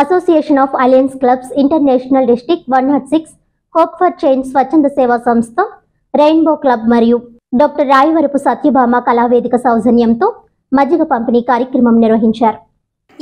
Association of alliance clubs international district 106 hope for change స్వచ్ఛంద సేవా సంస్థ రెయిన్బో క్లబ్ మరియు డాక్టర్ రాయవరపు సత్యభామ కళావేదిక సౌజన్యంతో మజ్జిగ పంపిణీ కార్యక్రమం నిర్వహించారు.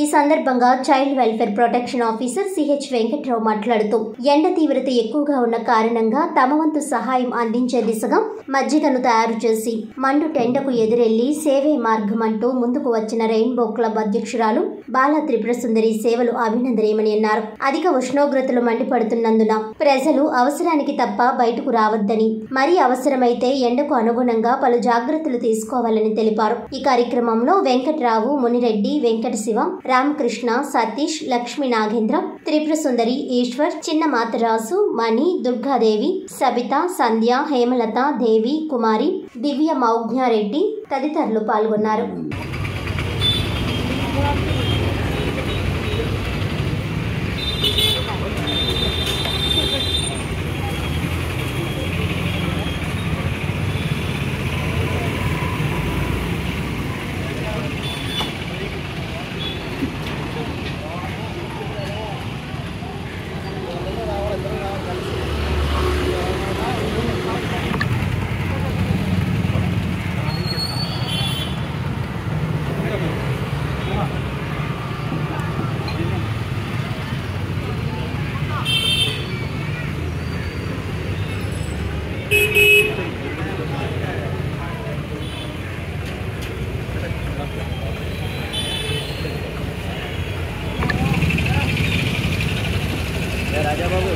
ఈ సందర్భంగా child welfare protection officer CH Venkatrao మాట్లాడుతూ ఎండ తీవ్రత ఎక్కువగా ఉన్న కారణంగా తమ వంతు సహాయం అందించే దిశగా మజ్జిగను తయారు చేసి మండు టెండకు ఎదురెళ్లి సేవే మార్గం అంటూ ముందుకు వచ్చిన రెయిన్బో క్లబ్ అధ్యక్షురాలు బాల త్రిపుర సుందరి సేవలు అభినందనీయమని అన్నారు. అధిక ఉష్ణోగ్రతలు మండిపడుతున్నందున ప్రజలు అవసరానికి తప్ప బయటకు రావద్దని, మరీ అవసరమైతే ఎండకు అనుగుణంగా పలు జాగ్రత్తలు తీసుకోవాలని తెలిపారు. ఈ కార్యక్రమంలో వెంకట్రావు, మునిరెడ్డి, వెంకట శివ, రామకృష్ణ, సతీష్, లక్ష్మీ నాగేంద్ర, త్రిపుర సుందరి, ఈశ్వర్, చిన్న మాతరాజు, మణి, దుర్గాదేవి, సబిత, సంధ్య, హేమలత, దేవి, కుమారి, దివ్య, మౌజ్ఞారెడ్డి తదితరులు పాల్గొన్నారు. राजा बाबू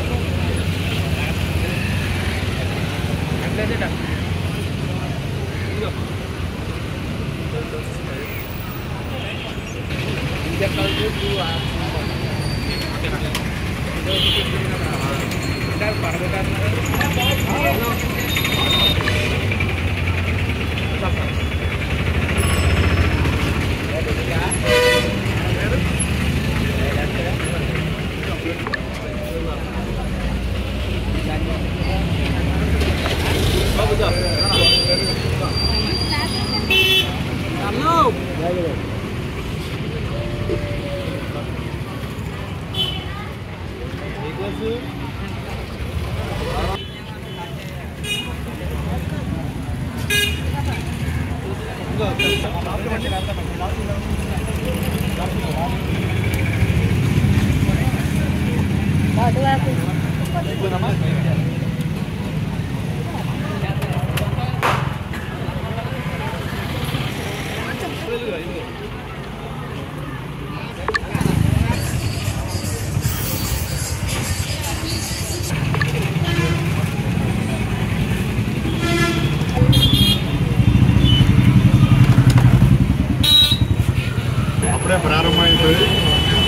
అప్పుడే ప్రారంభమైంది.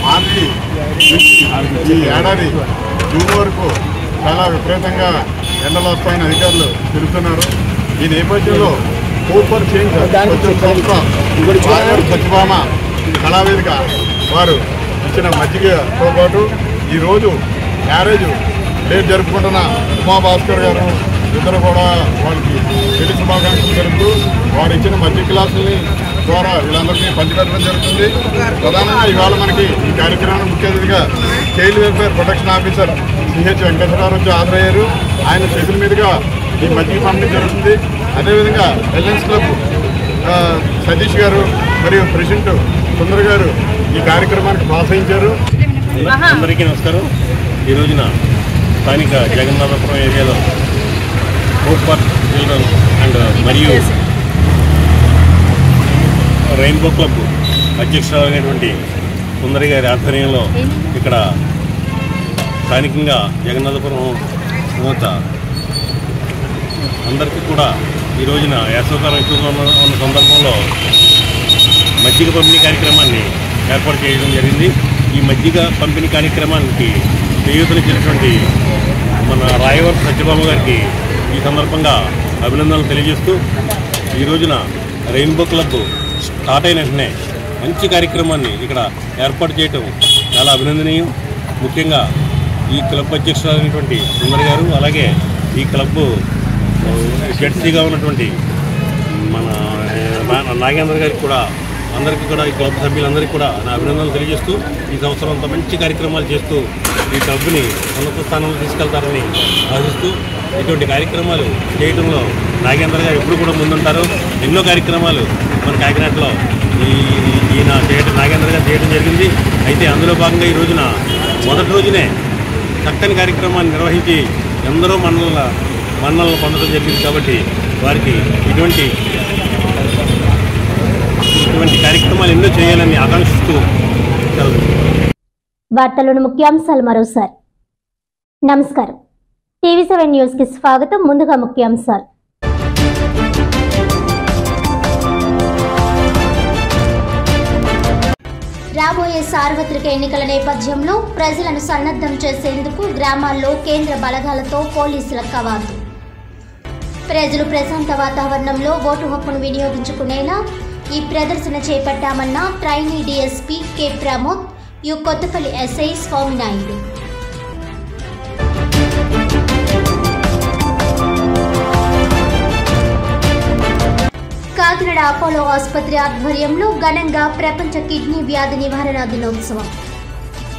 మార్చి ఈ ఏడాది జూన్ వరకు చాలా విపరీతంగా ఎండలు వస్తాయని అధికారులు తెలుపుతున్నారు. ఈ నేపథ్యంలో హోప్ ఫర్ చేంజ్ సంస్థ సత్యభామ కళావేదిక వారు ఇచ్చిన మజ్జిగతో పాటు ఈరోజు మ్యారేజ్ డేట్ జరుపుకుంటున్న ఉమాభాస్కర్ గారు ఇద్దరు కూడా వాళ్ళకి పెళ్లి శుభాకాంక్షలు జరుపుతూ వారు ఇచ్చిన మజ్జిగ క్లాసుల్ని ద్వారా వీళ్ళందరికీ పంచిపెట్టడం జరుగుతుంది. ప్రధానంగా ఇవాళ మనకి ఈ కార్యక్రమానికి ముఖ్య అతిథిగా child welfare protection officer CH Venkateswara Rao హాజరయ్యారు. ఆయన చేతుల మీదుగా ఈ మజ్జిగ పంపిణీ జరుగుతుంది. అదేవిధంగా అలయన్స్ క్లబ్ సతీష్ గారు మరియు ప్రెసిడెంట్ సుందర్ గారు ఈ కార్యక్రమానికి ప్రోత్సహించారు. అందరికీ నమస్కారం. ఈ రోజున స్థానిక జగన్నాథపురం ఏరియాలో హోప్ ఫర్ చిల్డ్రన్ అండ్ మరియు రెయిన్బో క్లబ్ అధ్యక్షురాలైనటువంటి సుందరి గారి ఆధ్వర్యంలో ఇక్కడ స్థానికంగా జగన్నాథపురం యువత అందరికీ కూడా ఈ రోజున వేసవికాలం ఎక్కువగా ఉన్న సందర్భంలో మజ్జిగ పంపిణీ కార్యక్రమాన్ని ఏర్పాటు చేయడం జరిగింది. ఈ మజ్జిగ పంపిణీ కార్యక్రమానికి చేయూతనిచ్చినటువంటి మన రాయవరపు సత్యభామ గారికి ఈ సందర్భంగా అభినందనలు తెలియజేస్తూ ఈ రోజున రెయిన్బో క్లబ్ స్టార్ట్ అయిన వెంటనే మంచి కార్యక్రమాన్ని ఇక్కడ ఏర్పాటు చేయటం చాలా అభినందనీయం. ముఖ్యంగా ఈ క్లబ్ అధ్యక్షులైనటువంటి సుందర్ గారు, అలాగే ఈ క్లబ్ జెడ్సీగా ఉన్నటువంటి మన నాగేంద్ర గారికి కూడా అందరికీ కూడా ఈ క్లబ్ సభ్యులందరికీ కూడా నా అభినందనలు తెలియజేస్తూ ఈ సంవత్సరం అంత మంచి కార్యక్రమాలు చేస్తూ ఈ క్లబ్ని ఉన్నత స్థానంలో తీసుకెళ్తారని ఆశిస్తూ ఇటువంటి కార్యక్రమాలు చేయడంలో నాగేంద్ర గారు ఎప్పుడు కూడా ముందుంటారు. ఎన్నో కార్యక్రమాలు మన కాకినాడలో ఈయన నాగేంద్ర గారు చేయడం జరిగింది. అయితే అందులో భాగంగా ఈ రోజున మొదటి రోజునే చక్కని కార్యక్రమాన్ని నిర్వహించి ఎందరో మన్నలను పొందడం జరిగింది. కాబట్టి వారికి ఇటువంటి కార్యక్రమాలు ఎన్నో చేయాలని ఆకాంక్షిస్తూ వార్తలోని ముఖ్యాంశాలు మరోసారి. నమస్కారం. టీవీ7 న్యూస్ కి స్వాగతం. ముందుగా ముఖ్యాంశాలు. రాబోయే సార్వత్రిక ఎన్నికల నేపథ్యంలో ప్రజలను సన్నద్ధం చేసేందుకు గ్రామాల్లో కేంద్ర బలగాలతో పోలీసుల కవాతు. ప్రజలు ప్రశాంత వాతావరణంలో ఓటు హక్కును వినియోగించుకునేలా ఈ ప్రదర్శన చేపట్టామన్న trainee DSP K Pramod, U Kothapalli SI Swaminaidu. Kakinada Apollo ఆసుపత్రి ఆధ్వర్యంలో ఘనంగా ప్రపంచ కిడ్నీ వ్యాధి నివారణ దినోత్సవం.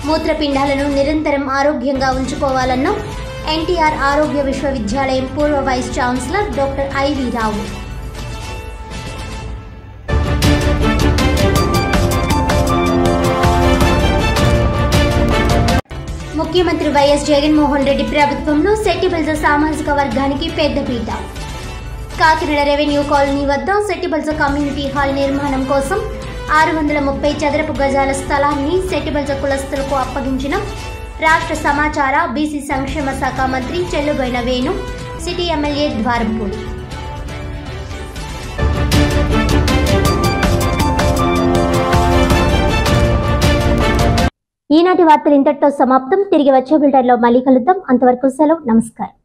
మూత్రపిండాలను నిరంతరం ఆరోగ్యంగా ఉంచుకోవాలన్న ఎన్టీఆర్ ఆరోగ్య విశ్వవిద్యాలయం పూర్వ వైస్ ఛాన్సలర్ డాక్టర్ ఐవి రావు. ముఖ్యమంత్రి వైఎస్ జగన్మోహన్ రెడ్డి ప్రభుత్వంలో సెట్టిబల్జ సామాజిక వర్గానికి పెద్దపీట. కాకినాడ రెవెన్యూ కాలనీ వద్ద సెట్టిబల్జ కమ్యూనిటీ హాల్ నిర్మాణం కోసం 630 చదరపు గజాల స్థలాన్ని సెట్టిబల్జ కులస్తులకు అప్పగించిన రాష్ట్ర సమాచార బీసీ సంక్షేమ శాఖ మంత్రి చెల్లుబోయిన వేణు, సిటీ ఎమ్మెల్యే ద్వారంపూడి. ఈనాటి వార్తలు ఇంతటితో సమాప్తం. తిరిగి వచ్చే బులెటిన్లో మళ్ళీ కలుద్దాం. అంతవరకు సెలవు. నమస్కారం.